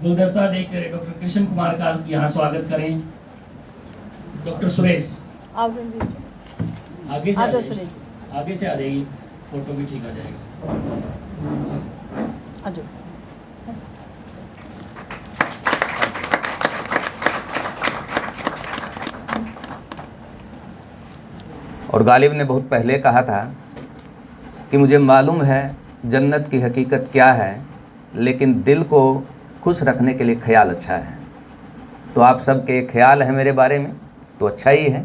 गुलदस्ता देकर डॉक्टर कृष्ण कुमार का यहाँ स्वागत करें। डॉक्टर सुरेश आगे से आगे से आ जाइए, फोटो भी ठीक आ जाएगा। और गालिब ने बहुत पहले कहा था कि मुझे मालूम है जन्नत की हकीकत क्या है, लेकिन दिल को खुश रखने के लिए ख्याल अच्छा है। तो आप सबके ख्याल है मेरे बारे में तो अच्छा ही है।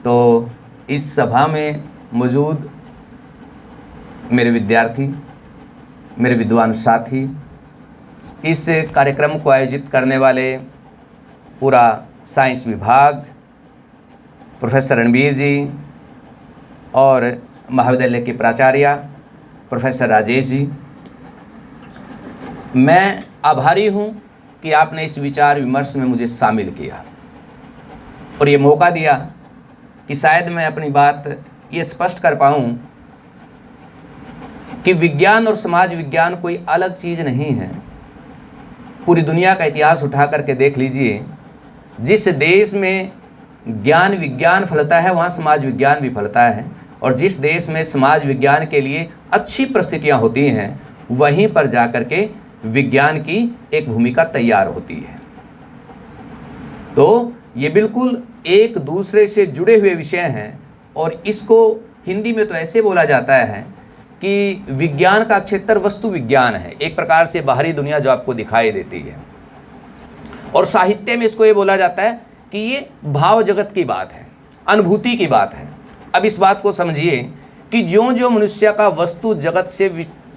तो इस सभा में मौजूद मेरे विद्यार्थी, मेरे विद्वान साथी, इस कार्यक्रम को आयोजित करने वाले पूरा साइंस विभाग, प्रोफेसर रणबीर जी और महाविद्यालय के प्राचार्य प्रोफेसर राजेश जी, मैं आभारी हूँ कि आपने इस विचार विमर्श में मुझे शामिल किया और ये मौका दिया कि शायद मैं अपनी बात ये स्पष्ट कर पाऊँ कि विज्ञान और समाज विज्ञान कोई अलग चीज़ नहीं है। पूरी दुनिया का इतिहास उठा करके देख लीजिए, जिस देश में ज्ञान विज्ञान फलता है वहाँ समाज विज्ञान भी फलता है, और जिस देश में समाज विज्ञान के लिए अच्छी परिस्थितियाँ होती हैं वहीं पर जाकर के विज्ञान की एक भूमिका तैयार होती है। तो ये बिल्कुल एक दूसरे से जुड़े हुए विषय हैं और इसको हिंदी में तो ऐसे बोला जाता है कि विज्ञान का क्षेत्र वस्तु विज्ञान है, एक प्रकार से बाहरी दुनिया जो आपको दिखाई देती है। और साहित्य में इसको ये बोला जाता है कि ये भाव जगत की बात है, अनुभूति की बात है। अब इस बात को समझिए कि ज्यों ज्यों मनुष्य का वस्तु जगत से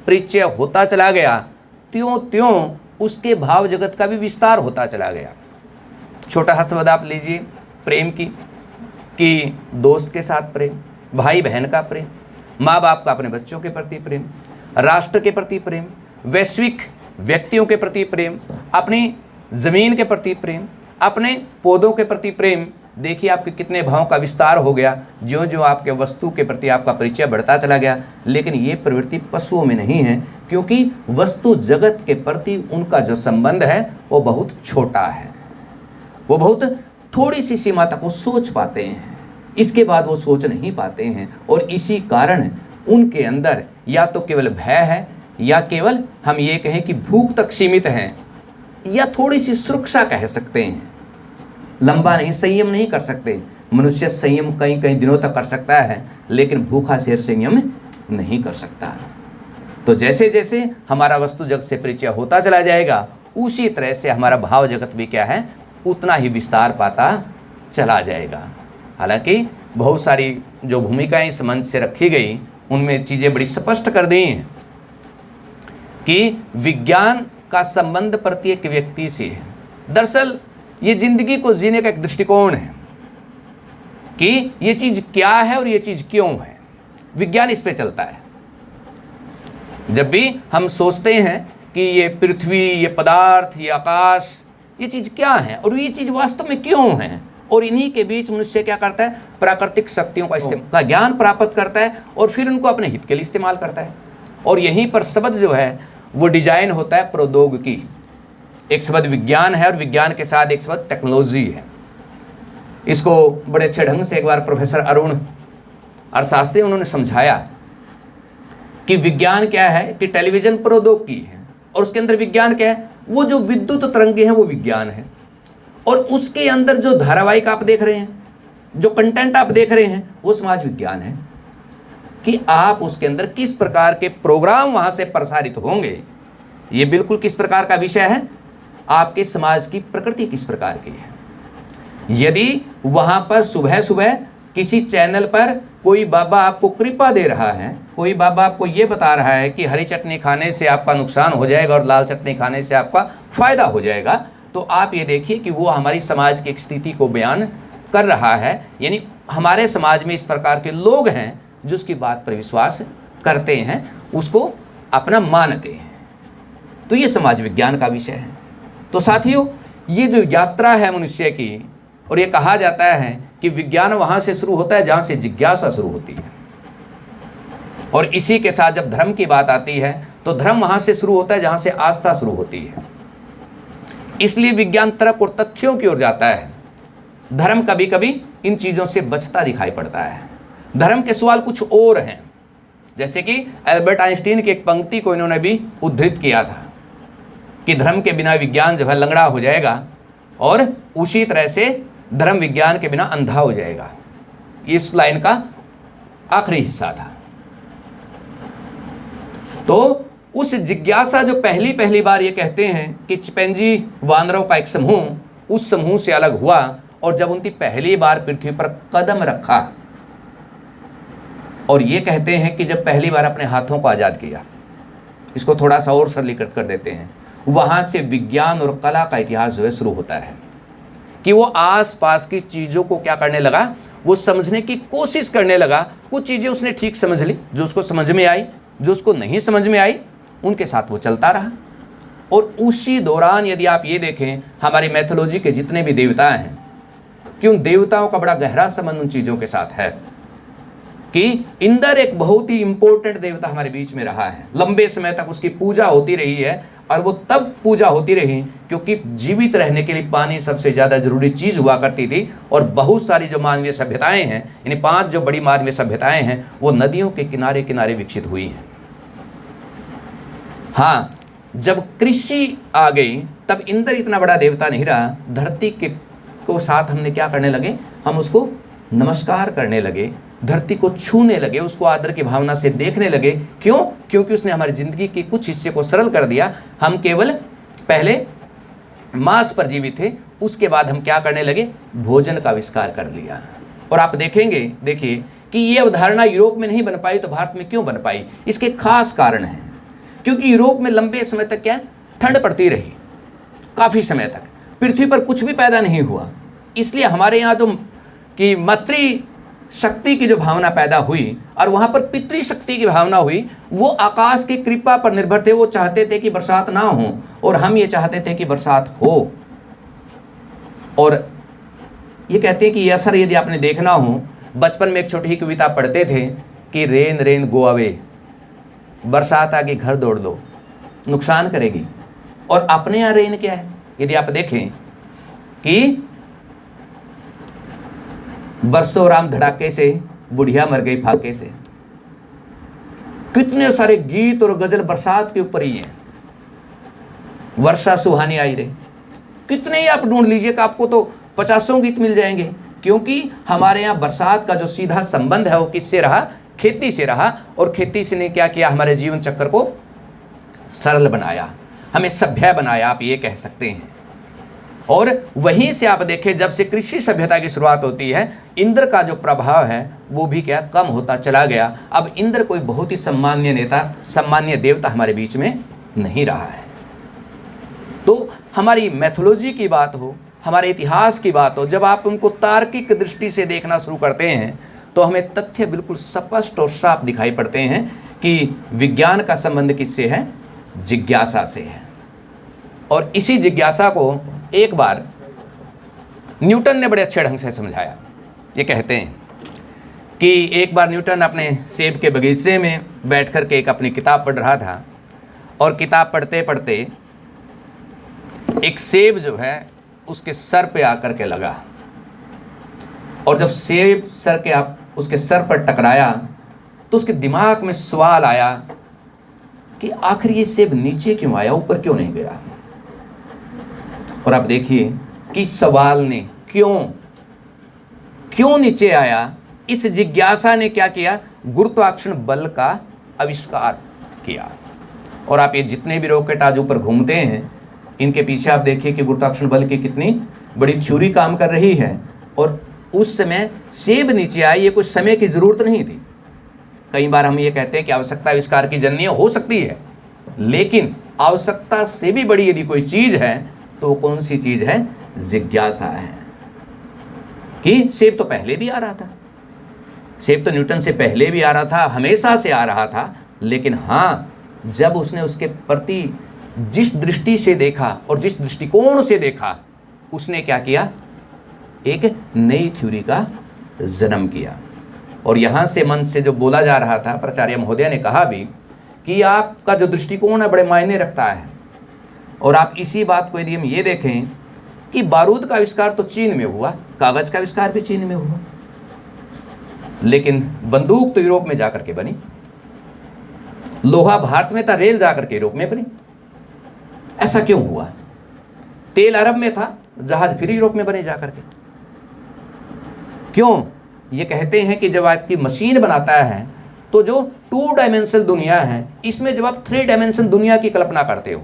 परिचय होता चला गया, त्यों त्यों उसके भाव जगत का भी विस्तार होता चला गया। छोटा सा शब्द आप लीजिए प्रेम की, कि दोस्त के साथ प्रेम, भाई बहन का प्रेम, माँ बाप का अपने बच्चों के प्रति प्रेम, राष्ट्र के प्रति प्रेम, वैश्विक व्यक्तियों के प्रति प्रेम, अपनी ज़मीन के प्रति प्रेम, अपने पौधों के प्रति प्रेम। देखिए आपके कितने भावों का विस्तार हो गया ज्यों ज्यों आपके वस्तु के प्रति आपका परिचय बढ़ता चला गया। लेकिन ये प्रवृत्ति पशुओं में नहीं है, क्योंकि वस्तु जगत के प्रति उनका जो संबंध है वो बहुत छोटा है, वो बहुत थोड़ी सी सीमा तक वो सोच पाते हैं, इसके बाद वो सोच नहीं पाते हैं। और इसी कारण उनके अंदर या तो केवल भय है, या केवल हम ये कहें कि भूख तक सीमित हैं, या थोड़ी सी सुरक्षा कह सकते हैं। लंबा नहीं, संयम नहीं कर सकते। मनुष्य संयम कई कई दिनों तक कर सकता है, लेकिन भूखा शेर संयम नहीं कर सकता। तो जैसे जैसे हमारा वस्तु जगत से परिचय होता चला जाएगा, उसी तरह से हमारा भाव जगत भी क्या है, उतना ही विस्तार पाता चला जाएगा। हालांकि बहुत सारी जो भूमिकाएं इस मंच से रखी गई उनमें चीज़ें बड़ी स्पष्ट कर दी हैं कि विज्ञान का संबंध प्रत्येक व्यक्ति से है। दरअसल ये जिंदगी को जीने का एक दृष्टिकोण है कि ये चीज़ क्या है और ये चीज़ क्यों है। विज्ञान इस पे चलता है। जब भी हम सोचते हैं कि ये पृथ्वी, ये पदार्थ, ये आकाश, ये चीज़ क्या है और ये चीज़ वास्तव में क्यों है, और इन्हीं के बीच मनुष्य क्या करता है, प्राकृतिक शक्तियों का ज्ञान प्राप्त करता है और फिर उनको अपने हित के लिए इस्तेमाल करता है। और यहीं पर शब्द जो है वो डिजाइन होता है प्रौद्योगिकी। एक शब्द विज्ञान है और विज्ञान के साथ एक शब्द टेक्नोलॉजी है। इसको बड़े अच्छे ढंग से एक बार प्रोफेसर अरुण अर्थशास्त्री उन्होंने समझाया कि विज्ञान क्या है, कि टेलीविज़न प्रौद्योगिकी है और उसके अंदर विज्ञान क्या है, वो जो विद्युत तरंगे हैं वो विज्ञान है, और उसके अंदर जो धारावाहिक आप देख रहे हैं, जो कंटेंट आप देख रहे हैं, वो समाज विज्ञान है। कि आप उसके अंदर किस प्रकार के प्रोग्राम वहाँ से प्रसारित होंगे, ये बिल्कुल किस प्रकार का विषय है, आपके समाज की प्रकृति किस प्रकार की है। यदि वहाँ पर सुबह सुबह किसी चैनल पर कोई बाबा आपको कृपा दे रहा है, कोई बाबा आपको ये बता रहा है कि हरी चटनी खाने से आपका नुकसान हो जाएगा और लाल चटनी खाने से आपका फ़ायदा हो जाएगा, तो आप ये देखिए कि वो हमारी समाज की एक स्थिति को बयान कर रहा है। यानी हमारे समाज में इस प्रकार के लोग हैं जो उसकी बात पर विश्वास करते हैं, उसको अपना मानते हैं। तो ये समाज विज्ञान का विषय है। तो साथियों, ये जो यात्रा है मनुष्य की, और ये कहा जाता है कि विज्ञान वहाँ से शुरू होता है जहाँ से जिज्ञासा शुरू होती है, और इसी के साथ जब धर्म की बात आती है तो धर्म वहाँ से शुरू होता है जहाँ से आस्था शुरू होती है। इसलिए विज्ञान तर्क और तथ्यों की ओर जाता है। धर्म कभी कभी इन चीज़ों से बचता दिखाई पड़ता है। धर्म के सवाल कुछ और हैं, जैसे कि एल्बर्ट आइंस्टीन की एक पंक्ति को इन्होंने भी उद्धृत किया था कि धर्म के बिना विज्ञान जो है लंगड़ा हो जाएगा और उसी तरह से धर्म विज्ञान के बिना अंधा हो जाएगा। इस लाइन का आखिरी हिस्सा था। तो उस जिज्ञासा जो पहली बार ये कहते हैं कि चिंपैंजी वानरों का एक समूह उस समूह से अलग हुआ और जब उनकी पहली बार पृथ्वी पर कदम रखा, और ये कहते हैं कि जब पहली बार अपने हाथों को आज़ाद किया, इसको थोड़ा सा और सरलीकृत कर देते हैं, वहाँ से विज्ञान और कला का इतिहास जो है शुरू होता है कि वो आसपास की चीज़ों को क्या करने लगा, वो समझने की कोशिश करने लगा। कुछ चीज़ें उसने ठीक समझ ली, जो उसको समझ में आई, जो उसको नहीं समझ में आई उनके साथ वो चलता रहा। और उसी दौरान यदि आप ये देखें, हमारी मैथोलॉजी के जितने भी देवता हैं, कि उन देवताओं का बड़ा गहरा संबंध उन चीज़ों के साथ है कि इंद्र एक बहुत ही इंपॉर्टेंट देवता हमारे बीच में रहा है। लंबे समय तक उसकी पूजा होती रही है, और वो तब पूजा होती रही क्योंकि जीवित रहने के लिए पानी सबसे ज़्यादा जरूरी चीज़ हुआ करती थी। और बहुत सारी जो मानवीय सभ्यताएं हैं, यानी 5 जो बड़ी मानवीय सभ्यताएं हैं, वो नदियों के किनारे किनारे विकसित हुई हैं। हाँ, जब कृषि आ गई तब इंद्र इतना बड़ा देवता नहीं रहा। धरती के को साथ हमने क्या करने लगे, हम उसको नमस्कार करने लगे, धरती को छूने लगे, उसको आदर की भावना से देखने लगे। क्यों? क्योंकि उसने हमारी ज़िंदगी के कुछ हिस्से को सरल कर दिया। हम केवल पहले मांस पर जीवित थे, उसके बाद हम क्या करने लगे, भोजन का आविष्कार कर लिया। और आप देखेंगे, देखिए कि ये अवधारणा यूरोप में नहीं बन पाई तो भारत में क्यों बन पाई? इसके खास कारण हैं। क्योंकि यूरोप में लंबे समय तक क्या ठंड पड़ती रही, काफ़ी समय तक पृथ्वी पर कुछ भी पैदा नहीं हुआ। इसलिए हमारे यहाँ जो कि मातृ शक्ति की जो भावना पैदा हुई और वहाँ पर पितृ शक्ति की भावना हुई, वो आकाश की कृपा पर निर्भर थे। वो चाहते थे कि बरसात ना हो और हम ये चाहते थे कि बरसात हो। और ये कहते हैं कि ये असर यदि आपने देखना हो, बचपन में एक छोटी ही कविता पढ़ते थे कि रेन रेन गो अवे, बरसात आगे घर दौड़ लो, नुकसान करेगी। और अपने यहाँ रेन क्या है, यदि आप देखें कि बरसों राम धड़ाके से, बुढ़िया मर गई फाके से, कितने सारे गीत और गजल बरसात के ऊपर ही हैं। वर्षा सुहानी आई रे, कितने ही आप ढूंढ लीजिएगा, आपको तो 50 गीत मिल जाएंगे। क्योंकि हमारे यहाँ बरसात का जो सीधा संबंध है वो किससे रहा, खेती से रहा। और खेती से ने क्या किया, हमारे जीवन चक्र को सरल बनाया, हमें सभ्य बनाया, आप ये कह सकते हैं। और वहीं से आप देखें, जब से कृषि सभ्यता की शुरुआत होती है, इंद्र का जो प्रभाव है वो भी क्या कम होता चला गया। अब इंद्र कोई बहुत ही सम्मान्य नेता, सम्मान्य देवता हमारे बीच में नहीं रहा है। तो हमारी मैथोलॉजी की बात हो, हमारे इतिहास की बात हो, जब आप उनको तार्किक दृष्टि से देखना शुरू करते हैं तो हमें तथ्य बिल्कुल स्पष्ट और साफ दिखाई पड़ते हैं कि विज्ञान का संबंध किससे है, जिज्ञासा से है। और इसी जिज्ञासा को एक बार न्यूटन ने बड़े अच्छे ढंग से समझाया। ये कहते हैं कि एक बार न्यूटन अपने सेब के बगीचे में बैठ कर के एक अपनी किताब पढ़ रहा था, और किताब पढ़ते पढ़ते एक सेब जो है उसके सर पे आकर के लगा। और जब सेब उसके सर पर टकराया तो उसके दिमाग में सवाल आया कि आखिर ये सेब नीचे क्यों आया, ऊपर क्यों नहीं गया। और आप देखिए कि सवाल ने क्यों नीचे आया, इस जिज्ञासा ने क्या किया, गुरुत्वाकर्षण बल का आविष्कार किया। और आप ये जितने भी रॉकेट आज ऊपर घूमते हैं, इनके पीछे आप देखिए कि गुरुत्वाकर्षण बल की कितनी बड़ी थ्योरी काम कर रही है। और उस समय सेब नीचे आए, ये कुछ समय की ज़रूरत नहीं थी। कई बार हम ये कहते हैं कि आवश्यकता आविष्कार की जननी हो सकती है, लेकिन आवश्यकता से भी बड़ी यदि कोई चीज़ है तो कौन सी चीज़ है, जिज्ञासा है। कि सेब तो पहले भी आ रहा था, सेब तो न्यूटन से पहले भी आ रहा था, हमेशा से आ रहा था। लेकिन हाँ, जब उसने उसके प्रति जिस दृष्टि से देखा और जिस दृष्टिकोण से देखा, उसने क्या किया, एक नई थ्योरी का जन्म किया। और यहाँ से मन से जो बोला जा रहा था, प्राचार्य महोदय ने कहा भी कि आपका जो दृष्टिकोण है बड़े मायने रखता है। और आप इसी बात को यदि हम ये देखें कि बारूद का आविष्कार तो चीन में हुआ, कागज का आविष्कार भी चीन में हुआ, लेकिन बंदूक तो यूरोप में जाकर के बनी। लोहा भारत में था, रेल जाकर के यूरोप में बनी। ऐसा क्यों हुआ? तेल अरब में था, जहाज फिर यूरोप में बने जाकर के। क्यों? ये कहते हैं कि जब आपकी मशीन बनाता है तो जो 2 डायमेंशनल दुनिया है, इसमें जब आप 3 डायमेंशनल दुनिया की कल्पना करते हो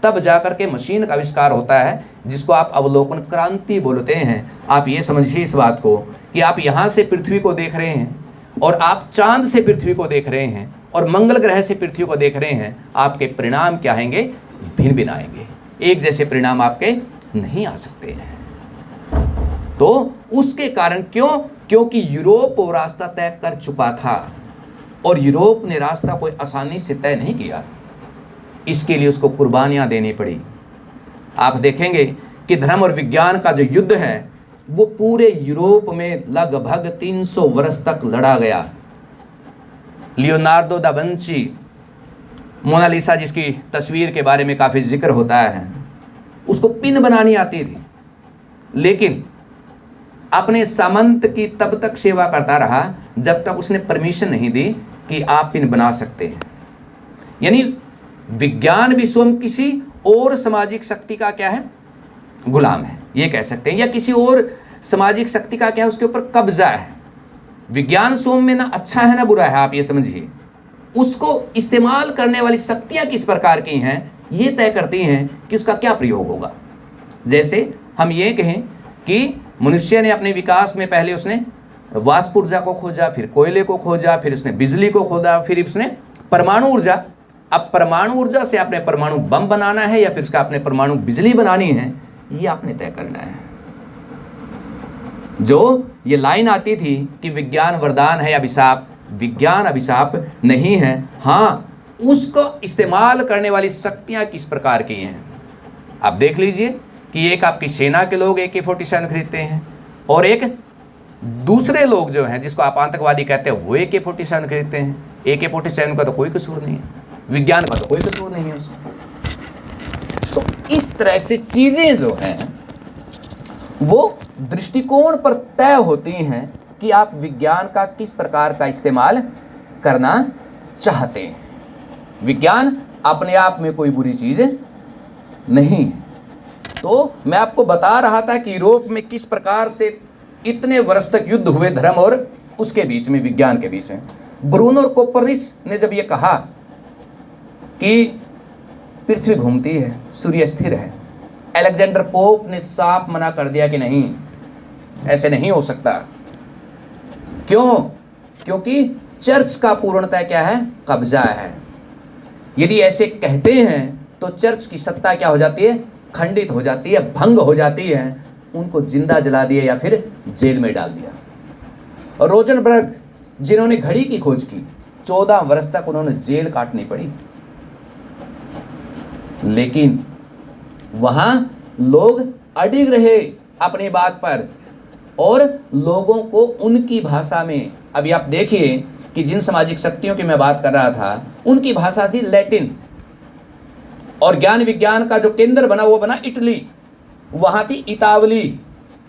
तब जाकर के मशीन का आविष्कार होता है, जिसको आप अवलोकन क्रांति बोलते हैं। आप ये समझिए इस बात को कि आप यहाँ से पृथ्वी को देख रहे हैं और आप चांद से पृथ्वी को देख रहे हैं और मंगल ग्रह से पृथ्वी को देख रहे हैं, आपके परिणाम क्या आएंगे? भिन्न भिन्न आएंगे। एक जैसे परिणाम आपके नहीं आ सकते हैं। तो उसके कारण क्यों? क्योंकि यूरोप वो रास्ता तय कर चुका था और यूरोप ने रास्ता कोई आसानी से तय नहीं किया। इसके लिए उसको कुर्बानियां देनी पड़ी। आप देखेंगे कि धर्म और विज्ञान का जो युद्ध है वो पूरे यूरोप में लगभग 300 वर्ष तक लड़ा गया। लियोनार्डो दा विंची, मोनालिसा जिसकी तस्वीर के बारे में काफ़ी जिक्र होता है, उसको पिन बनानी आती थी, लेकिन अपने सामंत की तब तक सेवा करता रहा जब तक उसने परमिशन नहीं दी कि आप पिन बना सकते हैं। यानी विज्ञान भी स्वयं किसी और सामाजिक शक्ति का क्या है? गुलाम है, ये कह सकते हैं, या किसी और सामाजिक शक्ति का क्या है? उसके ऊपर कब्जा है। विज्ञान स्वयं में ना अच्छा है ना बुरा है, आप ये समझिए। उसको इस्तेमाल करने वाली शक्तियां किस प्रकार की हैं, ये तय करती हैं कि उसका क्या प्रयोग होगा। जैसे हम ये कहें कि मनुष्य ने अपने विकास में पहले उसने वाष्प ऊर्जा को खोजा, फिर कोयले को खोजा, फिर उसने बिजली को खोजा, फिर उसने परमाणु ऊर्जा। अब परमाणु ऊर्जा से आपने परमाणु बम बनाना है या फिर उसका आपने परमाणु बिजली बनानी है, ये आपने तय करना है। जो ये लाइन आती थी कि विज्ञान वरदान है या अभिशाप, विज्ञान अभिशाप नहीं है। हाँ, उसको इस्तेमाल करने वाली शक्तियां किस प्रकार की हैं। आप देख लीजिए कि एक आपकी सेना के लोग AK-47 खरीदते हैं और एक दूसरे लोग जो हैं जिसको आप आतंकवादी कहते हैं वो AK-47 खरीदते हैं। AK-47 का तो कोई कसूर नहीं है, विज्ञान का तो कोई कसूर नहीं है उसमें। तो इस तरह से चीज़ें जो हैं वो दृष्टिकोण पर तय होती हैं कि आप विज्ञान का किस प्रकार का इस्तेमाल करना चाहते हैं। विज्ञान अपने आप में कोई बुरी चीज़ नहीं। तो मैं आपको बता रहा था कि यूरोप में किस प्रकार से इतने वर्ष तक युद्ध हुए धर्म और उसके बीच में, विज्ञान के बीच में। ब्रूनो और कोपरनिकस ने जब ये कहा कि पृथ्वी घूमती है, सूर्य स्थिर है, अलेक्जेंडर पोप ने साफ मना कर दिया कि नहीं, ऐसे नहीं हो सकता। क्यों? क्योंकि चर्च का पूर्णतः क्या है? कब्जा है। यदि ऐसे कहते हैं तो चर्च की सत्ता क्या हो जाती है? खंडित हो जाती है, भंग हो जाती है। उनको जिंदा जला दिया या फिर जेल में डाल दिया। और रोजनबर्ग जिन्होंने घड़ी की खोज की, 14 वर्ष तक उन्होंने जेल काटनी पड़ी। लेकिन वहां लोग अडिग रहे अपनी बात पर और लोगों को उनकी भाषा में, अभी आप देखिए कि जिन सामाजिक शक्तियों की मैं बात कर रहा था उनकी भाषा थी लैटिन, और ज्ञान विज्ञान का जो केंद्र बना वो बना इटली, वहाँ थी इतावली।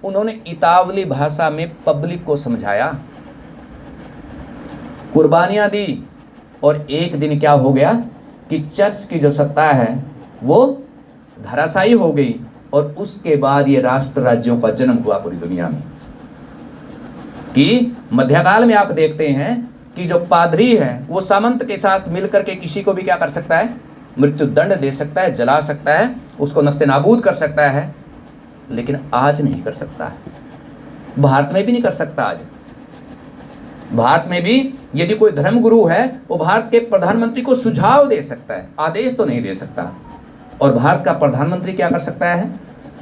उन्होंने इतावली भाषा में पब्लिक को समझाया, कुर्बानियाँ दी, और एक दिन क्या हो गया कि चर्च की जो सत्ता है वो धराशायी हो गई। और उसके बाद ये राष्ट्र राज्यों का जन्म हुआ पूरी दुनिया में। कि मध्यकाल में आप देखते हैं कि जो पादरी है वो सामंत के साथ मिलकर के किसी को भी क्या कर सकता है? मृत्यु दंड दे सकता है, जला सकता है, उसको नस्ते नाबूद कर सकता है। लेकिन आज नहीं कर सकता है, भारत में भी नहीं कर सकता। आज भारत में भी यदि कोई धर्मगुरु है वो भारत के प्रधानमंत्री को सुझाव दे सकता है, आदेश तो नहीं दे सकता। और भारत का प्रधानमंत्री क्या कर सकता है?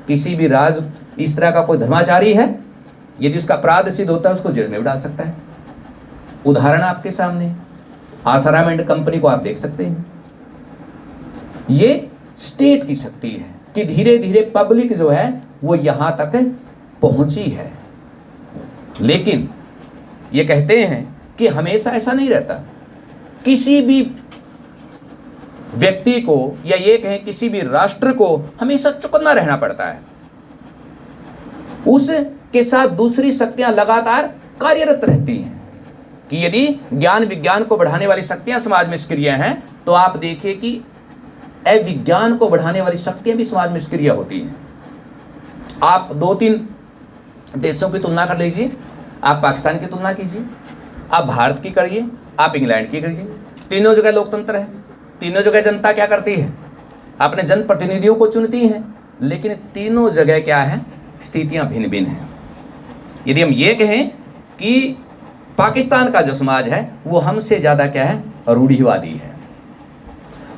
किसी भी राज इस तरह का कोई धर्माचारी है, यदि उसका अपराध सिद्ध होता है उसको जेल में भी डाल सकता है। उदाहरण आपके सामने, आसाराम एंड कंपनी को आप देख सकते हैं। ये स्टेट की शक्ति है कि धीरे धीरे पब्लिक जो है वो यहां तक पहुंची है। लेकिन ये कहते हैं कि हमेशा ऐसा नहीं रहता। किसी भी व्यक्ति को या ये कहें किसी भी राष्ट्र को हमेशा चौकन्ना रहना पड़ता है। उसके साथ दूसरी शक्तियां लगातार कार्यरत रहती हैं कि यदि ज्ञान विज्ञान को बढ़ाने वाली शक्तियां समाज में सक्रिय हैं तो आप देखिए कि अविज्ञान को बढ़ाने वाली शक्तियां भी समाज में सक्रिय होती हैं। आप 2-3 देशों की तुलना कर लीजिए, आप पाकिस्तान की तुलना कीजिए, आप भारत की करिए, आप इंग्लैंड की करिए। तीनों जगह लोकतंत्र है, तीनों जगह जनता क्या करती है, अपने जनप्रतिनिधियों को चुनती है, लेकिन तीनों जगह क्या है, स्थितियां भिन्न भिन्न हैं। यदि हम ये कहें कि पाकिस्तान का जो समाज है वो हमसे ज़्यादा क्या है, रूढ़िवादी है।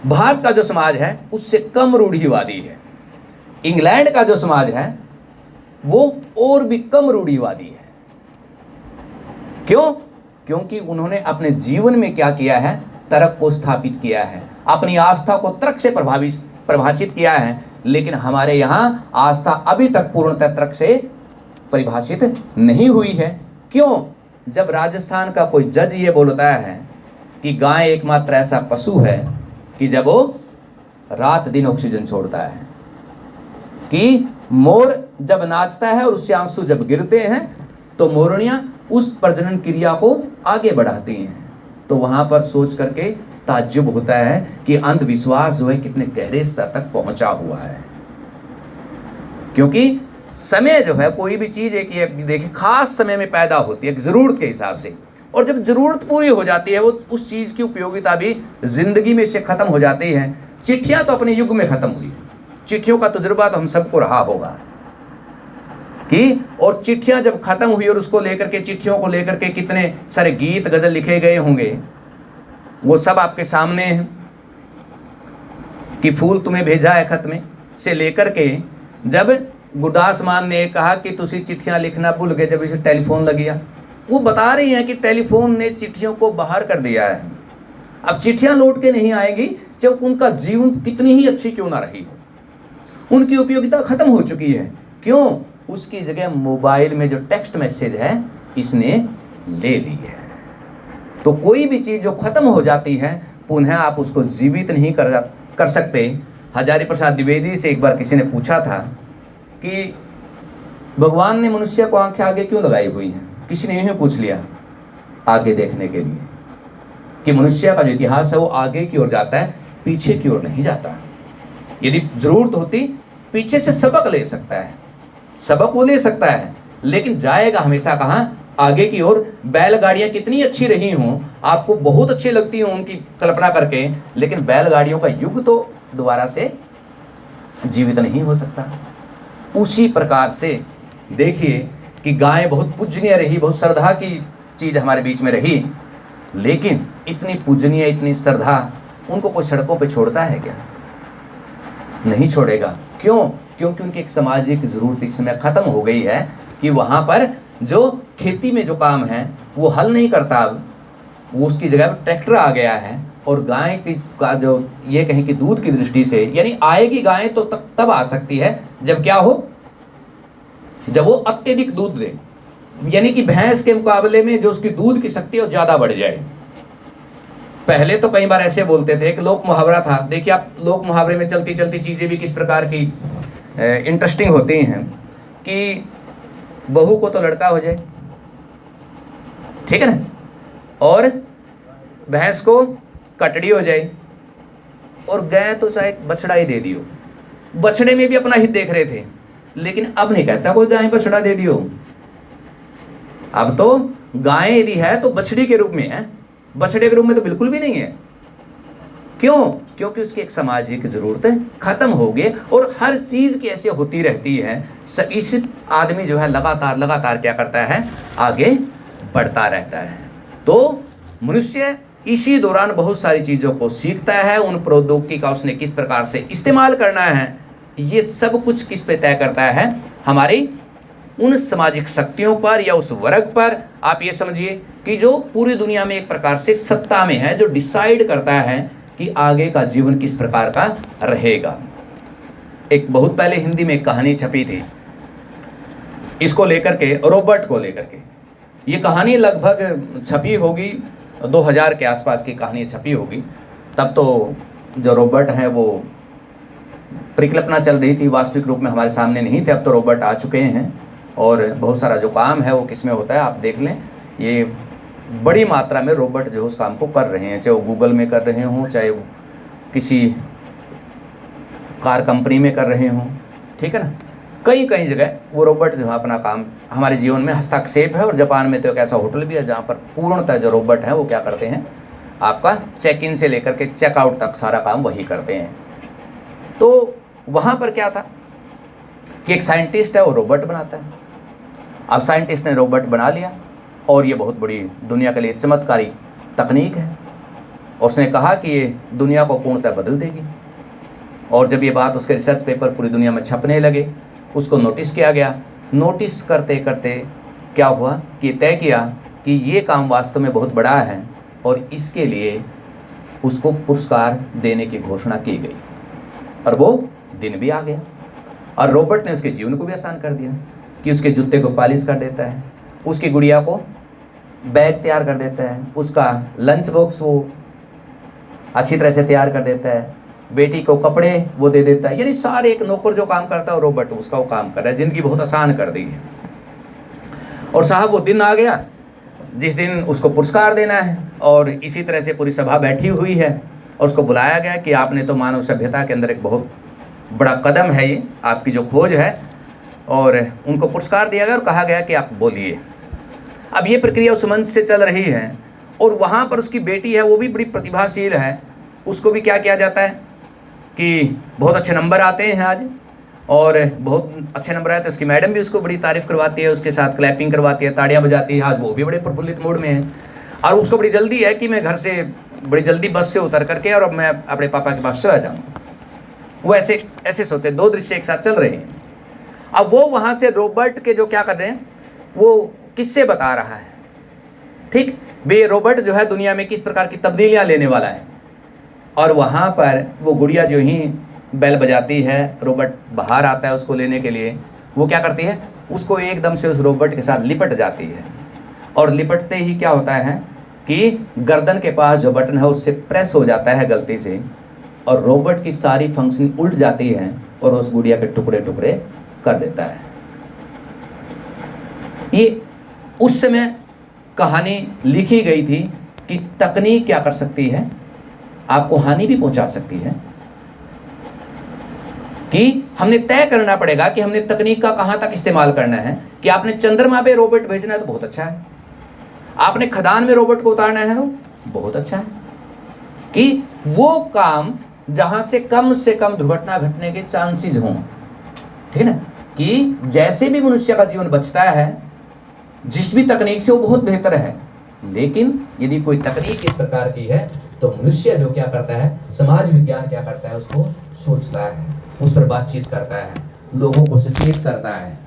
भारत का जो समाज है उससे कम रूढ़िवादी है। इंग्लैंड का जो समाज है वो और भी कम रूढ़िवादी है। क्यों? क्योंकि उन्होंने अपने जीवन में क्या किया है, तर्क को स्थापित किया है, अपनी आस्था को तर्क से परिभाषित किया है। लेकिन हमारे यहाँ आस्था अभी तक पूर्णतः तर्क से परिभाषित नहीं हुई है। क्यों? जब राजस्थान का कोई जज ये बोलता है कि गाय एकमात्र ऐसा पशु है कि जब वो रात दिन ऑक्सीजन छोड़ता है, कि मोर जब नाचता है और उससे आंसू जब गिरते हैं तो मोरनियां उस प्रजनन क्रिया को आगे बढ़ाती हैं, तो वहां पर सोच करके ताज्जुब होता है कि अंधविश्वास जो है कितने गहरे स्तर तक पहुंचा हुआ है। क्योंकि समय जो है, कोई भी चीज़ एक ये देखिए खास समय में पैदा होती है एक ज़रूरत के हिसाब से, और जब ज़रूरत पूरी हो जाती है वो उस चीज़ की उपयोगिता भी ज़िंदगी में से ख़त्म हो जाती है। चिट्ठियाँ तो अपने युग में ख़त्म हुई, चिट्ठियों का तजुर्बा तो हम सबको रहा होगा कि, और चिट्ठियाँ जब ख़त्म हुई और उसको लेकर के, चिट्ठियों को लेकर के कितने सारे गीत गज़ल लिखे गए होंगे, वो सब आपके सामने हैं कि फूल तुम्हें भेजा है खत में से लेकर के, जब गुरदास मान ने कहा कि तुसी चिट्ठियाँ लिखना भूल गए जब इसे टेलीफोन लग गया, वो बता रही हैं कि टेलीफोन ने चिट्ठियों को बाहर कर दिया है। अब चिट्ठियाँ लौट के नहीं आएंगी, जब उनका जीवन कितनी ही अच्छी क्यों ना रही हो, उनकी उपयोगिता खत्म हो चुकी है। क्यों? उसकी जगह मोबाइल में जो टेक्स्ट मैसेज है इसने ले ली है। तो कोई भी चीज़ जो खत्म हो जाती है पुनः आप उसको जीवित नहीं कर सकते। हजारी प्रसाद द्विवेदी से एक बार किसी ने पूछा था कि भगवान ने मनुष्य को आंखें आगे क्यों लगाई हुई हैं? किसी ने यूँ पूछ लिया, आगे देखने के लिए कि मनुष्य का जो इतिहास है वो आगे की ओर जाता है, पीछे की ओर नहीं जाता। यदि जरूरत होती पीछे से सबक ले सकता है, सबक वो ले सकता है, लेकिन जाएगा हमेशा कहाँ? आगे की ओर। बैलगाड़ियाँ कितनी अच्छी रही हों, आपको बहुत अच्छी लगती हों उनकी कल्पना करके, लेकिन बैलगाड़ियों का युग तो दोबारा से जीवित नहीं हो सकता। उसी प्रकार से देखिए कि गाय बहुत पूजनीय रही, बहुत श्रद्धा की चीज़ हमारे बीच में रही, लेकिन इतनी पूजनीय, इतनी श्रद्धा, उनको कोई सड़कों पे छोड़ता है क्या? नहीं छोड़ेगा। क्यों? क्योंकि उनकी एक सामाजिक ज़रूरत इस समय ख़त्म हो गई है कि वहाँ पर जो खेती में जो काम है वो हल नहीं करता, अब वो उसकी जगह पर ट्रैक्टर आ गया है। और गाय की का जो ये कहें कि दूध की दृष्टि से, यानी आएगी गाय तो तब आ सकती है जब क्या हो, जब वो अत्यधिक दूध दे, यानी कि भैंस के मुकाबले में जो उसकी दूध की शक्ति है ज़्यादा बढ़ जाए। पहले तो कई बार ऐसे बोलते थे कि लोक मुहावरा था, देखिए आप लोक मुहावरे में चलती चलती चीज़ें भी किस प्रकार की इंटरेस्टिंग होती हैं कि बहू को तो लड़का हो जाए, ठीक है ना, और भैंस को कटड़ी हो जाए, और गाय तो शायद बछड़ा ही दे दियो। बछड़े में भी अपना हित देख रहे थे, लेकिन अब नहीं कहता कोई गाय बछड़ा दे दियो। अब तो गाय यदि है तो बछड़ी के रूप में है, बछड़े के रूप में तो बिल्कुल भी नहीं है। क्यों? क्योंकि उसकी एक सामाजिक ज़रूरत खत्म हो गई, और हर चीज़ की ऐसी होती रहती है। इस आदमी जो है लगातार क्या करता है, आगे बढ़ता रहता है। तो मनुष्य इसी दौरान बहुत सारी चीज़ों को सीखता है, उन प्रौद्योगिकी का उसने किस प्रकार से इस्तेमाल करना है, ये सब कुछ किस पे तय करता है, हमारी उन सामाजिक शक्तियों पर या उस वर्ग पर। आप ये समझिए कि जो पूरी दुनिया में एक प्रकार से सत्ता में है, जो डिसाइड करता है कि आगे का जीवन किस प्रकार का रहेगा। एक बहुत पहले हिंदी में एक कहानी छपी थी, इसको लेकर के, रोबोट को लेकर के। ये कहानी लगभग छपी होगी 2000 के आसपास की कहानी छपी होगी। तब तो जो रोबोट हैं वो परिकल्पना चल रही थी, वास्तविक रूप में हमारे सामने नहीं थे। अब तो रोबोट आ चुके हैं और बहुत सारा जो काम है वो किस में होता है आप देख लें। ये बड़ी मात्रा में रोबोट जो उस काम को कर रहे हैं, चाहे वो गूगल में कर रहे हों, चाहे वो किसी कार कंपनी में कर रहे हों, ठीक है ना। कई कई जगह वो रोबोट जो है अपना काम हमारे जीवन में हस्तक्षेप है। और जापान में तो एक ऐसा होटल भी है जहाँ पर पूर्णतः जो रोबोट है वो क्या करते हैं, आपका चेक इन से लेकर के चेकआउट तक सारा काम वही करते हैं। तो वहाँ पर क्या था कि एक साइंटिस्ट है वो रोबोट बनाता है। अब साइंटिस्ट ने रोबोट बना लिया और ये बहुत बड़ी दुनिया के लिए चमत्कारी तकनीक है और उसने कहा कि ये दुनिया को पूर्णतः बदल देगी। और जब ये बात उसके रिसर्च पेपर पूरी दुनिया में छपने लगे, उसको नोटिस किया गया। नोटिस करते करते क्या हुआ कि तय किया कि ये काम वास्तव में बहुत बड़ा है और इसके लिए उसको पुरस्कार देने की घोषणा की गई। और वो दिन भी आ गया और रोबोट ने उसके जीवन को भी आसान कर दिया कि उसके जूते को पॉलिश कर देता है, उसकी गुड़िया को बैग तैयार कर देता है, उसका लंच बॉक्स वो अच्छी तरह से तैयार कर देता है, बेटी को कपड़े वो दे देता है। यानी सारे एक नौकर जो काम करता है रोबोट उसका वो काम कर रहा है। ज़िंदगी बहुत आसान कर दी है। और साहब वो दिन आ गया जिस दिन उसको पुरस्कार देना है और इसी तरह से पूरी सभा बैठी हुई है और उसको बुलाया गया कि आपने तो मानव सभ्यता के अंदर एक बहुत बड़ा कदम है ये आपकी जो खोज है, और उनको पुरस्कार दिया गया और कहा गया कि आप बोलिए। अब ये प्रक्रिया उस मंच से चल रही है और वहाँ पर उसकी बेटी है वो भी बड़ी प्रतिभाशील है। उसको भी क्या किया जाता है कि बहुत अच्छे नंबर आते हैं आज, और बहुत अच्छे नंबर आए तो उसकी मैडम भी उसको बड़ी तारीफ़ करवाती है, उसके साथ क्लैपिंग करवाती है, ताड़ियाँ बजाती है। आज वो भी बड़े प्रफुल्लित मूड में है और उसको बड़ी जल्दी है कि मैं घर से बड़ी जल्दी बस से उतर करके और अब मैं अपने पापा के पास चला जाऊँ। वो ऐसे ऐसे सोचते, दो दृश्य एक साथ चल रहे हैं। अब वो वहाँ से रोबोट के जो क्या कर रहे हैं वो किससे बता रहा है, ठीक बे रोबोट जो है दुनिया में किस प्रकार की तब्दीलियाँ लेने वाला है। और वहाँ पर वो गुड़िया जो ही बेल बजाती है, रोबोट बाहर आता है उसको लेने के लिए, वो क्या करती है उसको एकदम से उस रोबोट के साथ लिपट जाती है। और लिपटते ही क्या होता है कि गर्दन के पास जो बटन है उससे प्रेस हो जाता है गलती से और रोबोट की सारी फंक्शन उल्ट जाती है और उस गुड़िया के टुकड़े टुकड़े कर देता है। ये उस समय कहानी लिखी गई थी कि तकनीक क्या कर सकती है, आपको हानि भी पहुंचा सकती है। कि हमने तय करना पड़ेगा कि हमने तकनीक का कहां तक इस्तेमाल करना है। कि आपने चंद्रमा पे रोबोट भेजना है तो बहुत अच्छा है, आपने खदान में रोबोट को उतारना है तो बहुत अच्छा है। कि वो काम जहां से कम दुर्घटना घटने के चांसेस हों, ठीक है ना। कि जैसे भी मनुष्य का जीवन बचता है जिस भी तकनीक से वो बहुत बेहतर है, लेकिन यदि कोई तकनीक इस प्रकार की है तो मनुष्य जो क्या करता है, समाज विज्ञान क्या करता है, उसको सोचता है, उस पर बातचीत करता है, लोगों को सचेत करता है।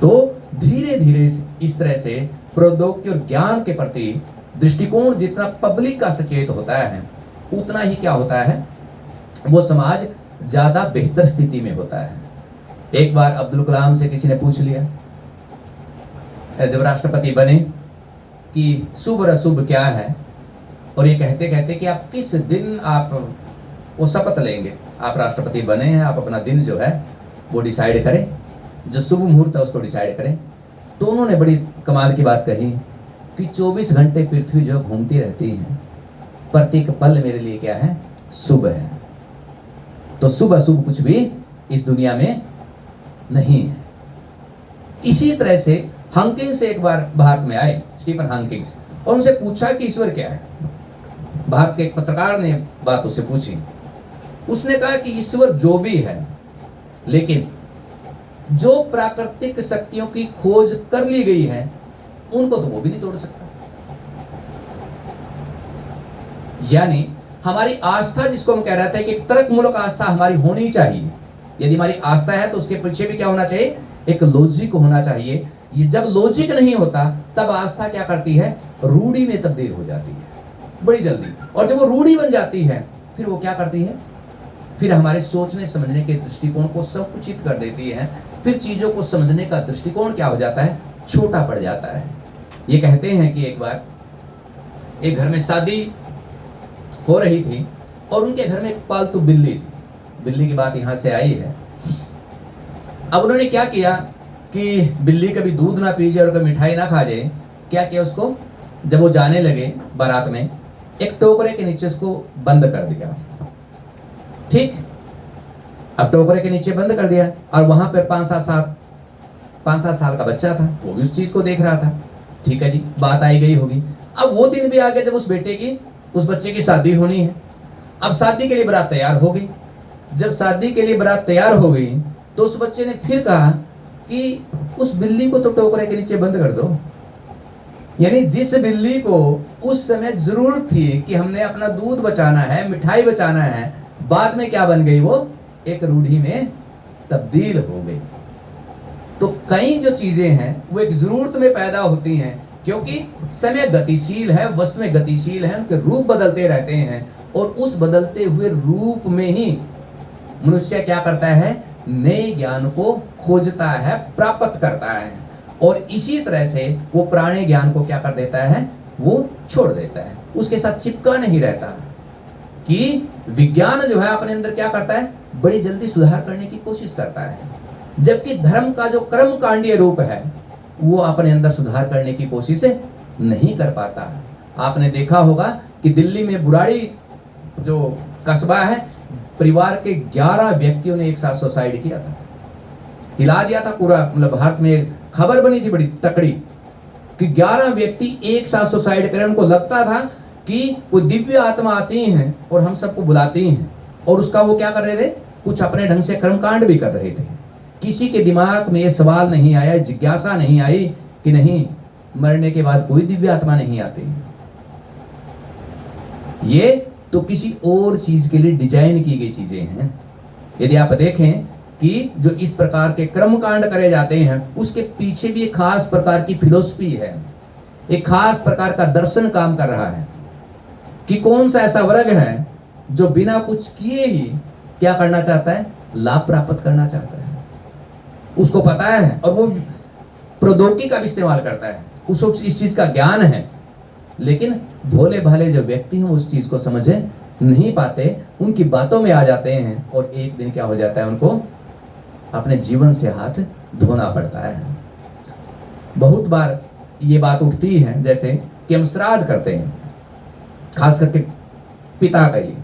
तो धीरे धीरे इस तरह से प्रौद्योगिकी और ज्ञान के प्रति दृष्टिकोण जितना पब्लिक का सचेत होता है उतना ही क्या होता है, वो समाज ज्यादा बेहतर स्थिति में होता है। एक बार अब्दुल कलाम से किसी ने पूछ लिया जब राष्ट्रपति बने कि शुभ और अशुभ क्या है, और ये कहते कहते कि आप किस दिन आप वो शपथ लेंगे, आप राष्ट्रपति बने हैं, आप अपना दिन जो है वो डिसाइड करें, जो शुभ मुहूर्त है उसको डिसाइड करें। तो उन्होंने बड़ी कमाल की बात कही कि 24 घंटे पृथ्वी जो घूमती रहती है, प्रत्येक पल मेरे लिए क्या है, शुभ है। तो शुभ अशुभ कुछ भी इस दुनिया में नहीं है। इसी तरह से हॉकिंग्स एक बार भारत में आए, स्टीफन हॉकिंग्स, और उनसे पूछा कि ईश्वर क्या है। भारत के एक पत्रकार ने बात उससे पूछी, उसने कहा कि ईश्वर जो भी है, लेकिन जो प्राकृतिक शक्तियों की खोज कर ली गई है उनको तो वो भी नहीं तोड़ सकता। यानी हमारी आस्था, जिसको हम कह रहे थे कि तर्कमूलक आस्था हमारी होनी चाहिए। यदि हमारी आस्था है तो उसके पीछे भी क्या होना चाहिए, एक लॉजिक होना चाहिए। ये जब लॉजिक नहीं होता तब आस्था क्या करती है, रूढ़ी में तब्दील हो जाती है बड़ी जल्दी। और जब वो रूढ़ी बन जाती है फिर वो क्या करती है, फिर हमारे सोचने समझने के दृष्टिकोण को संकुचित कर देती है। फिर चीजों को समझने का दृष्टिकोण क्या हो जाता है, छोटा पड़ जाता है। ये कहते हैं कि एक बार एक घर में शादी हो रही थी और उनके घर में एक पालतू बिल्ली थी। बिल्ली की बात यहाँ से आई है। अब उन्होंने क्या किया कि बिल्ली कभी दूध ना पी जाए और कभी मिठाई ना खा जाए, क्या किया उसको, जब वो जाने लगे बारात में, एक टोकरे के नीचे उसको बंद कर दिया। ठीक, अब टोकरे के नीचे बंद कर दिया और वहां पर 5-7 साल का बच्चा था, वो भी उस चीज को देख रहा था। ठीक है जी, बात आई गई होगी। अब वो दिन भी आ गया जब उस बच्चे की शादी होनी है। अब शादी के लिए बारात तैयार हो गई। जब शादी के लिए बारात तैयार हो गई तो उस बच्चे ने फिर कहा कि उस बिल्ली को तो टोकरे के नीचे बंद कर दो। यानी जिस बिल्ली को उस समय जरूरत थी कि हमने अपना दूध बचाना है, मिठाई बचाना है, बाद में क्या बन गई, वो एक रूढ़ी में तब्दील हो गई। तो कई जो चीजें हैं वो एक जरूरत में पैदा होती हैं, क्योंकि समय गतिशील है, वस्तुएं गतिशील है, उनके रूप बदलते रहते हैं और उस बदलते हुए रूप में ही मनुष्य क्या करता है, नए ज्ञान को खोजता है, प्राप्त करता है और इसी तरह से वो पुराने ज्ञान को क्या कर देता है, वो छोड़ देता है, उसके साथ चिपका नहीं रहता। कि विज्ञान जो है अपने अंदर क्या करता है, बड़ी जल्दी सुधार करने की कोशिश करता है, जबकि धर्म का जो कर्म कांडीय रूप है वो अपने अंदर सुधार करने की कोशिश नहीं कर पाता। आपने देखा होगा कि दिल्ली में बुराड़ी जो कस्बा है, परिवार के 11 व्यक्तियों ने एक साथ सुसाइड किया था, हिला दिया था पूरा, मतलब भारत में खबर बनी थी बड़ी तकड़ी कि 11 व्यक्ति एक साथ सुसाइड करें। उनको लगता था कि कोई दिव्य आत्मा आती हैं और हम सबको बुलाती हैं और उसका वो क्या कर रहे थे, कुछ अपने ढंग से कर्मकांड भी कर रहे थे। किसी के दिमाग में ये सवाल नहीं आया, जिज्ञासा नहीं आई कि नहीं, मरने के बाद कोई दिव्य आत्मा नहीं आती। ये तो किसी और चीज के लिए डिजाइन की गई चीजें हैं। यदि आप देखें कि जो इस प्रकार के कर्मकांड करे जाते हैं उसके पीछे भी एक खास प्रकार की फिलॉसफी है, एक खास प्रकार का दर्शन काम कर रहा है कि कौन सा ऐसा वर्ग है जो बिना कुछ किए ही क्या करना चाहता है, लाभ प्राप्त करना चाहता है। उसको पता है और वो प्रौद्योगिकी का भी इस्तेमाल करता है, उसको इस चीज का ज्ञान है, लेकिन भोले भाले जो व्यक्ति हैं उस चीज को समझ नहीं पाते, उनकी बातों में आ जाते हैं और एक दिन क्या हो जाता है, उनको अपने जीवन से हाथ धोना पड़ता है। बहुत बार ये बात उठती है जैसे कि हम श्राद्ध करते हैं, खास करके पिता के लिए।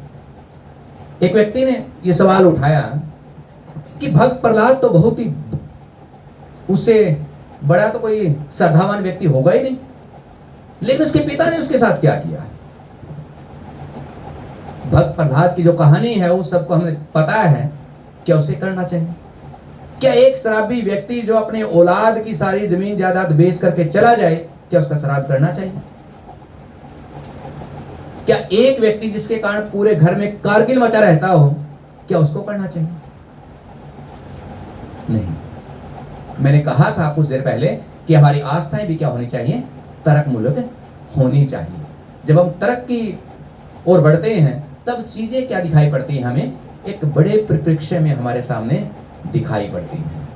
एक व्यक्ति ने ये सवाल उठाया कि भक्त प्रहलाद तो बहुत ही, उससे बड़ा तो कोई श्रद्धावान व्यक्ति होगा ही नहीं, लेकिन उसके पिता ने उसके साथ क्या किया। भक्त प्रहलाद की जो कहानी है उस सबको हमें पता है, क्या उसे करना चाहिए? क्या एक शराबी व्यक्ति जो अपने औलाद की सारी जमीन जायदाद बेच करके चला जाए, क्या उसका श्राद्ध करना चाहिए? क्या एक व्यक्ति जिसके कारण पूरे घर में कारगिल मचा रहता हो, क्या उसको करना चाहिए? नहीं। मैंने कहा था कुछ देर पहले कि हमारी आस्थाएं भी क्या होनी चाहिए, तर्क मूलक होनी चाहिए। जब हम तर्क की ओर बढ़ते हैं तब चीजें क्या दिखाई पड़ती हैं, हमें एक बड़े परिप्रेक्ष्य में हमारे सामने दिखाई पड़ती हैं।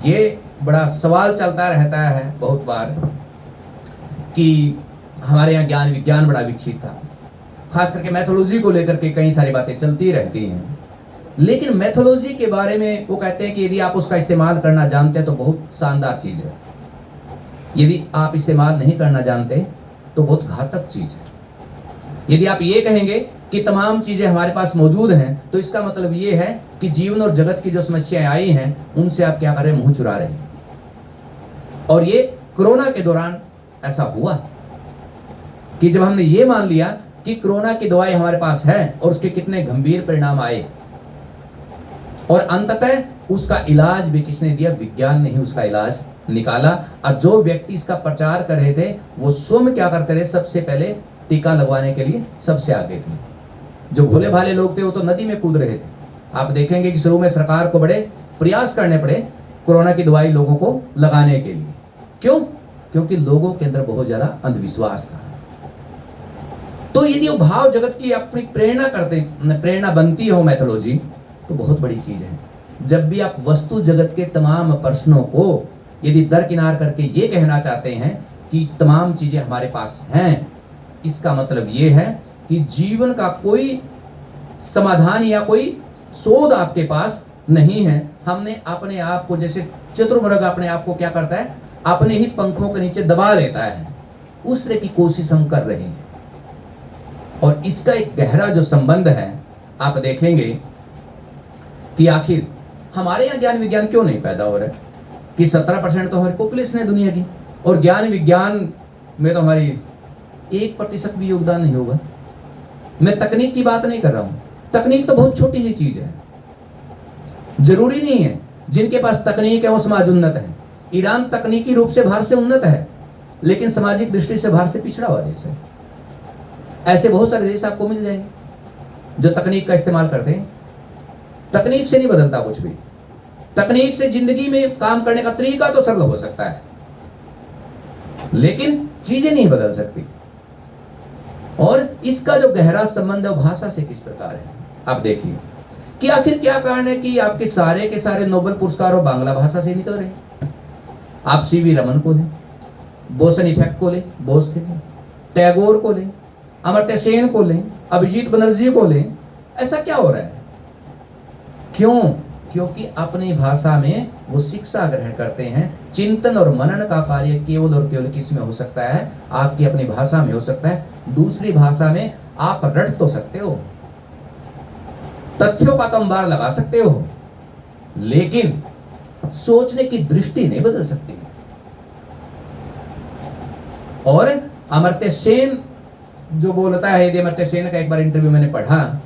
ये बड़ा सवाल चलता रहता है बहुत बार कि हमारे यहाँ ज्ञान विज्ञान बड़ा विकसित था, खास करके मैथोलॉजी को लेकर के कई सारी बातें चलती रहती हैं, लेकिन मैथोलॉजी के बारे में वो कहते हैं कि यदि आप उसका इस्तेमाल करना जानते हैं तो बहुत शानदार चीज़ है, यदि आप इस्तेमाल नहीं करना जानते तो बहुत घातक चीज़ है। यदि आप ये कहेंगे कि तमाम चीज़ें हमारे पास मौजूद हैं तो इसका मतलब ये है कि जीवन और जगत की जो समस्याएं आई हैं उनसे आप क्या कर रहे हैं, मुंह चुरा रहे हैं। और ये कोरोना के दौरान ऐसा हुआ कि जब हमने ये मान लिया कि कोरोना की दवाई हमारे पास है और उसके कितने गंभीर परिणाम आए, और अंततः उसका इलाज भी किसने दिया, विज्ञान ने ही उसका इलाज निकाला। और जो व्यक्ति इसका प्रचार कर रहे थे वो स्वयं क्या करते रहे, सबसे पहले टीका लगवाने के लिए सबसे आगे थे। जो भोले भाले लोग थे वो तो नदी में कूद रहे थे। आप देखेंगे कि शुरू में सरकार को बड़े प्रयास करने पड़े कोरोना की दवाई लोगों को लगाने के लिए। क्यों? क्योंकि लोगों के अंदर बहुत ज्यादा अंधविश्वास था। तो यदि वो भाव जगत की अपनी प्रेरणा बनती हो मैथोलॉजी, तो बहुत बड़ी चीज है। जब भी आप वस्तु जगत के तमाम प्रश्नों को यदि दरकिनार करके ये कहना चाहते हैं कि तमाम चीजें हमारे पास हैं, इसका मतलब ये है कि जीवन का कोई समाधान या कोई शोध आपके पास नहीं है। हमने अपने आप को, जैसे चतुर्मुर्ग अपने आप को क्या करता है, अपने ही पंखों के नीचे दबा लेता है, उस तरह की कोशिश हम कर रहे हैं। और इसका एक गहरा जो संबंध है, आप देखेंगे कि आखिर हमारे यहाँ ज्ञान विज्ञान क्यों नहीं पैदा हो रहा है कि 17% तो हमारी पॉपुलेशन है दुनिया की, और ज्ञान विज्ञान में तो हमारी 1% भी योगदान नहीं होगा। मैं तकनीक की बात नहीं कर रहा हूँ, तकनीक तो बहुत छोटी सी चीज है, जरूरी नहीं है जिनके पास तकनीक है वो समाज उन्नत है। ईरान तकनीकी रूप से भारत से उन्नत है, लेकिन सामाजिक दृष्टि से भारत से पिछड़ा हुआ देश है। ऐसे बहुत सारे देश आपको मिल जाएंगे जो तकनीक का इस्तेमाल करते हैं। तकनीक से नहीं बदलता कुछ भी, तकनीक से जिंदगी में काम करने का तरीका तो सरल हो सकता है, लेकिन चीजें नहीं बदल सकती। और इसका जो गहरा संबंध है भाषा से किस प्रकार है, आप देखिए कि आखिर क्या कारण है कि आपके सारे के सारे नोबेल पुरस्कार और बांग्ला भाषा से निकल रहे। आप सीवी रमन को लें, बोसन इफेक्ट को लें, बोस थे, टैगोर को लें, अमर्त्य सेन को लें, अभिजीत बनर्जी को लें, ऐसा क्या हो रहा है? क्यों? क्योंकि अपनी भाषा में वो शिक्षा ग्रहण करते हैं। चिंतन और मनन का कार्य केवल और केवल किस में हो सकता है? आपकी अपनी भाषा में हो सकता है। दूसरी भाषा में आप रट तो सकते हो, तथ्यों का तो अंबार लगा सकते हो, लेकिन सोचने की दृष्टि नहीं बदल सकती। और अमर्त्य सेन जो बोलता है, यदि अमर्त्य सेन का एक बार इंटरव्यू मैंने पढ़ा,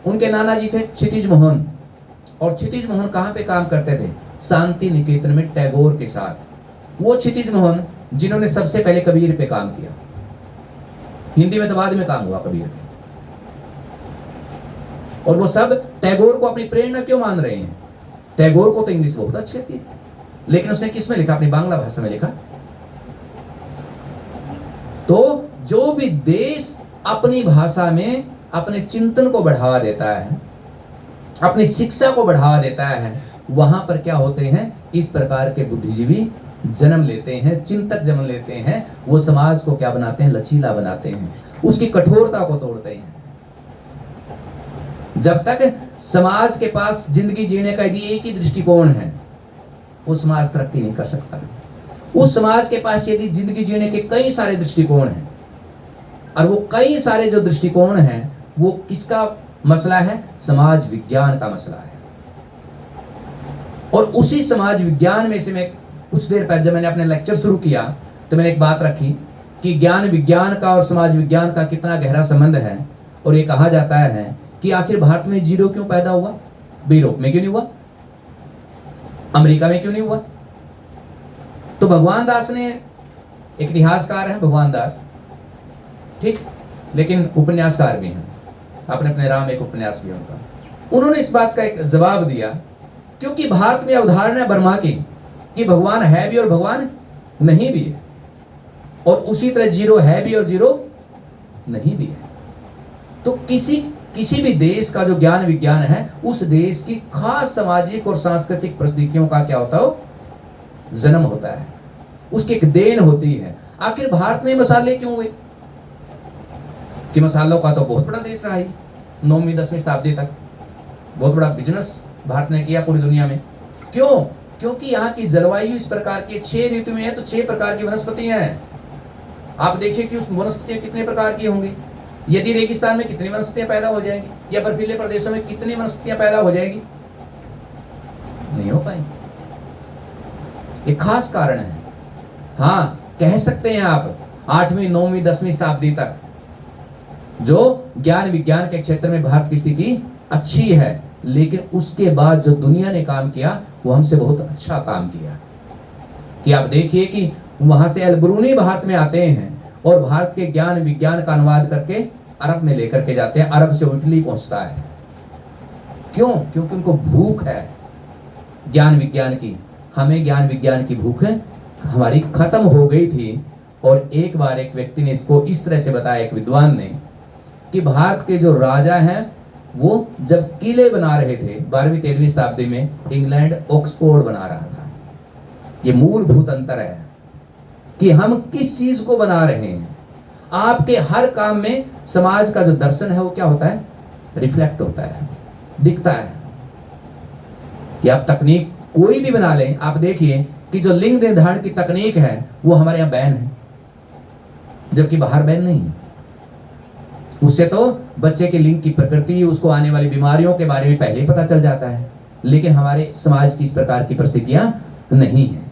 उनके नाना जी थे क्षितिज मोहन, और क्षितिज मोहन कहां पे काम करते थे? शांति निकेतन में टैगोर के साथ। वो क्षितिज मोहन जिन्होंने सबसे पहले कबीर पे काम किया, हिंदी में तो बाद में काम हुआ कबीर पे। और वो सब टैगोर को अपनी प्रेरणा क्यों मान रहे हैं? टैगोर को तो इंग्लिश बहुत अच्छी आती है, लेकिन उसने किस में लिखा? अपनी बांग्ला भाषा में लिखा। तो जो भी देश अपनी भाषा में अपने चिंतन को बढ़ावा देता है, अपनी शिक्षा को बढ़ावा देता है, वहां पर क्या होते हैं? इस प्रकार के बुद्धिजीवी जन्म लेते हैं, चिंतक जन्म लेते हैं। वो समाज को क्या बनाते हैं? लचीला बनाते हैं, उसकी कठोरता को तोड़ते हैं। जब तक समाज के पास जिंदगी जीने का यदि एक ही दृष्टिकोण है, वो समाज तरक्की नहीं कर सकता। उस समाज के पास यदि जिंदगी जीने के कई सारे दृष्टिकोण हैं, और वो कई सारे जो दृष्टिकोण हैं वो किसका मसला है? समाज विज्ञान का मसला है। और उसी समाज विज्ञान में से मैं कुछ देर पहले जब मैंने अपने लेक्चर शुरू किया तो मैंने एक बात रखी कि ज्ञान विज्ञान का और समाज विज्ञान का कितना गहरा संबंध है। और ये कहा जाता है कि आखिर भारत में जीरो क्यों पैदा हुआ? यूरोप में क्यों नहीं हुआ? अमेरिका में क्यों नहीं हुआ? तो भगवान दास ने, एक इतिहासकार है भगवान दास, ठीक, लेकिन उपन्यासकार भी हैं, अपने अपने राम एक उपन्यास भी है उनका। उन्होंने इस बात का एक जवाब दिया, क्योंकि भारत में अवधारणा है बर्मा की कि भगवान है भी और भगवान नहीं भी है, और उसी तरह जीरो है भी और जीरो नहीं भी है। तो किसी भी देश का जो ज्ञान विज्ञान है, उस देश की खास सामाजिक और सांस्कृतिक परिस्थितियों का क्या होता है? जन्म होता है, उसकी एक देन होती है। आखिर भारत में मसाले क्यों हुए? कि मसालों का तो बहुत बड़ा देश रहा है, 9वीं 10वीं शताब्दी तक बहुत बड़ा बिजनेस भारत ने किया पूरी दुनिया में। क्यों? क्योंकि यहाँ की जलवायु इस प्रकार की, 6 ऋतु में है तो 6 प्रकार की वनस्पतियां हैं। आप देखिए कि उस वनस्पतियां कितने प्रकार की होंगी। यदि रेगिस्तान में कितनी वनस्पतियां पैदा हो जाएंगी, या बर्फीले प्रदेशों में कितनी वनस्पतियां पैदा हो जाएगी? नहीं हो पाएंगी। एक खास कारण है। हाँ, कह सकते हैं आप 8वीं 9वीं 10वीं शताब्दी तक जो ज्ञान विज्ञान के क्षेत्र में भारत की स्थिति अच्छी है, लेकिन उसके बाद जो दुनिया ने काम किया वो हमसे बहुत अच्छा काम किया। कि आप देखिए कि वहां से अलबरूनी भारत में आते हैं और भारत के ज्ञान विज्ञान का अनुवाद करके अरब में लेकर के जाते हैं, अरब से इटली पहुंचता है। क्यों? क्योंकि उनको भूख है ज्ञान विज्ञान की। हमें ज्ञान विज्ञान की भूख है हमारी खत्म हो गई थी। और एक बार एक व्यक्ति ने इसको इस तरह से बताया, एक विद्वान ने, कि भारत के जो राजा हैं वो जब किले बना रहे थे 12वीं 13वीं शताब्दी में, इंग्लैंड ऑक्सफोर्ड बना रहा था। ये मूलभूत अंतर है कि हम किस चीज को बना रहे हैं। आपके हर काम में समाज का जो दर्शन है वो क्या होता है, रिफ्लेक्ट होता है, दिखता है। कि आप तकनीक कोई भी बना लें, आप देखिए कि जो लिंग निर्धारण की तकनीक है वो हमारे यहाँ बैन है, जबकि बाहर बैन नहीं है। उससे तो बच्चे के लिंग की प्रकृति, उसको आने वाली बीमारियों के बारे में पहले ही पता चल जाता है, लेकिन हमारे समाज की इस प्रकार की परिस्थितियां नहीं है।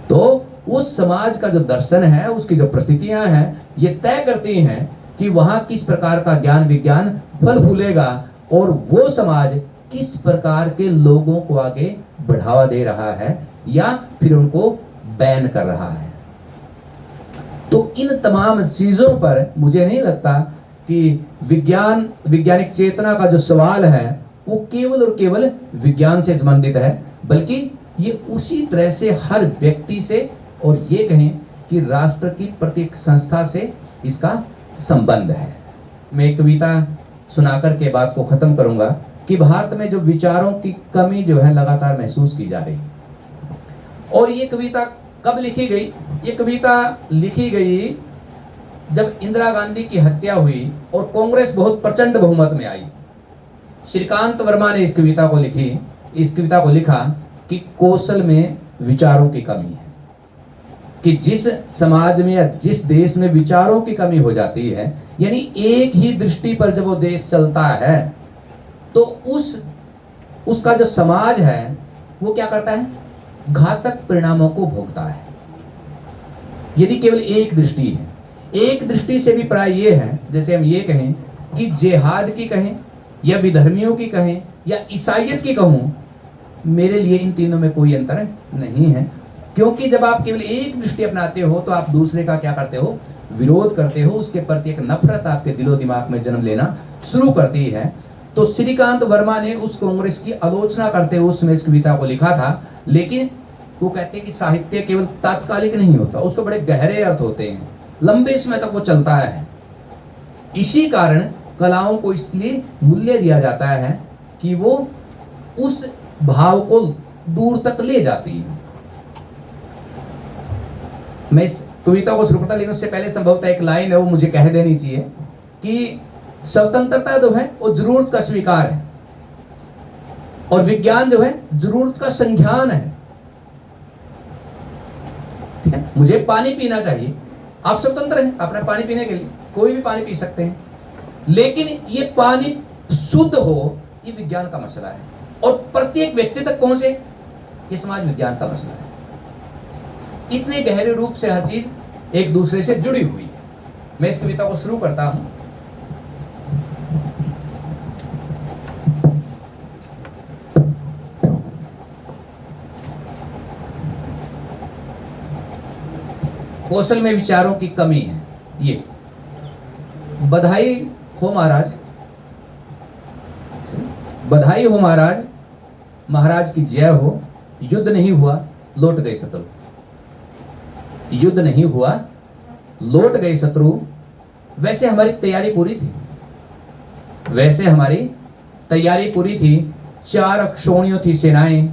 तो उस समाज का जो दर्शन है, उसकी जो परिस्थितियां हैं, ये तय करती हैं कि वहां किस प्रकार का ज्ञान विज्ञान फल फूलेगा और वो समाज किस प्रकार के लोगों को आगे बढ़ावा दे रहा है या फिर उनको बैन कर रहा है। तो इन तमाम चीजों पर मुझे नहीं लगता कि वैज्ञानिक चेतना का जो सवाल है वो केवल और केवल विज्ञान से संबंधित है, बल्कि ये उसी तरह से हर व्यक्ति से, और ये कहें कि राष्ट्र की प्रत्येक संस्था से इसका संबंध है। मैं एक कविता सुनाकर के बात को खत्म करूंगा कि भारत में जो विचारों की कमी जो है लगातार महसूस की जा रही है। और ये कविता कब लिखी गई? ये कविता लिखी गई जब इंदिरा गांधी की हत्या हुई और कांग्रेस बहुत प्रचंड बहुमत में आई। श्रीकांत वर्मा ने इस कविता को लिखा कि कौशल में विचारों की कमी है, कि जिस समाज में या जिस देश में विचारों की कमी हो जाती है, यानी एक ही दृष्टि पर जब वो देश चलता है, तो उसका जो समाज है वो क्या करता है, घातक परिणामों को भोगता है। यदि केवल एक दृष्टि है, एक दृष्टि से भी प्राय ये है, जैसे हम ये कहें कि जिहाद की कहें या विधर्मियों की कहें या ईसाइयत की कहूं, मेरे लिए इन तीनों में कोई अंतर नहीं है। क्योंकि जब आप केवल एक दृष्टि अपनाते हो तो आप दूसरे का क्या करते हो, विरोध करते हो, उसके प्रति एक नफरत आपके दिलो दिमाग में जन्म लेना शुरू करती है। तो श्रीकांत वर्मा ने उस कांग्रेस की आलोचना करते हुए उसमें इस कविता को लिखा था। लेकिन वो कहते हैं कि साहित्य केवल तात्कालिक नहीं होता, उसको बड़े गहरे अर्थ होते हैं, लंबे समय तक वो चलता है। इसी कारण कलाओं को इसलिए मूल्य दिया जाता है कि वो उस भाव को दूर तक ले जाती है। मैं इस कविता को शुरू करता, लेकिन उससे पहले संभवतः एक लाइन है वो मुझे कह देनी चाहिए कि स्वतंत्रता जो है वो जरूरत का स्वीकार है और विज्ञान जो है जरूरत का संज्ञान है। ठीक है, मुझे पानी पीना चाहिए, आप स्वतंत्र हैं अपना पानी पीने के लिए, कोई भी पानी पी सकते हैं, लेकिन ये पानी शुद्ध हो ये विज्ञान का मसला है और प्रत्येक व्यक्ति तक पहुंचे ये समाज विज्ञान का मसला है। इतने गहरे रूप से हर चीज एक दूसरे से जुड़ी हुई है। मैं इस कविता को शुरू करता हूं। कौशल में विचारों की कमी है। ये बधाई हो महाराज, बधाई हो महाराज, महाराज की जय हो। युद्ध नहीं हुआ लौट गए शत्रु, युद्ध नहीं हुआ लौट गए शत्रु। वैसे हमारी तैयारी पूरी थी, वैसे हमारी तैयारी पूरी थी। 4 अक्षोणियों थी सेनाएं,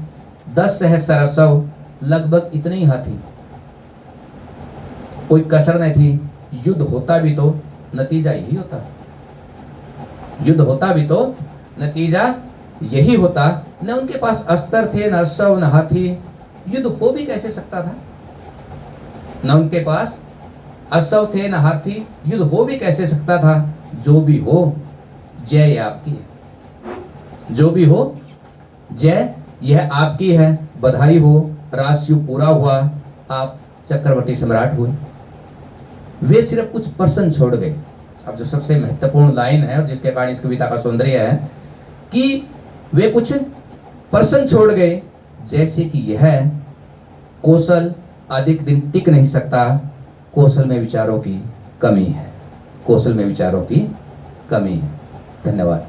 10 सहस्र सौ, लगभग इतने ही हाथी, कोई कसर नहीं थी। युद्ध होता भी तो नतीजा यही होता, युद्ध होता भी तो नतीजा यही होता। न उनके पास अस्त्र थे, न शव, न हाथी, युद्ध हो भी कैसे सकता था। न उनके पास अश्व थे, न हाथी, युद्ध हो भी कैसे सकता था। जो भी हो जय यह आपकी है, जो भी हो जय यह आपकी है। बधाई हो, राजयुग पूरा हुआ, आप चक्रवर्ती सम्राट हुए। वे सिर्फ कुछ पर्सन छोड़ गए। अब जो सबसे महत्वपूर्ण लाइन है और जिसके कारण इस कविता का सौंदर्य है कि वे कुछ पर्सन छोड़ गए, जैसे कि यह कौशल अधिक दिन टिक नहीं सकता, कौशल में विचारों की कमी है, कौशल में विचारों की कमी है। धन्यवाद।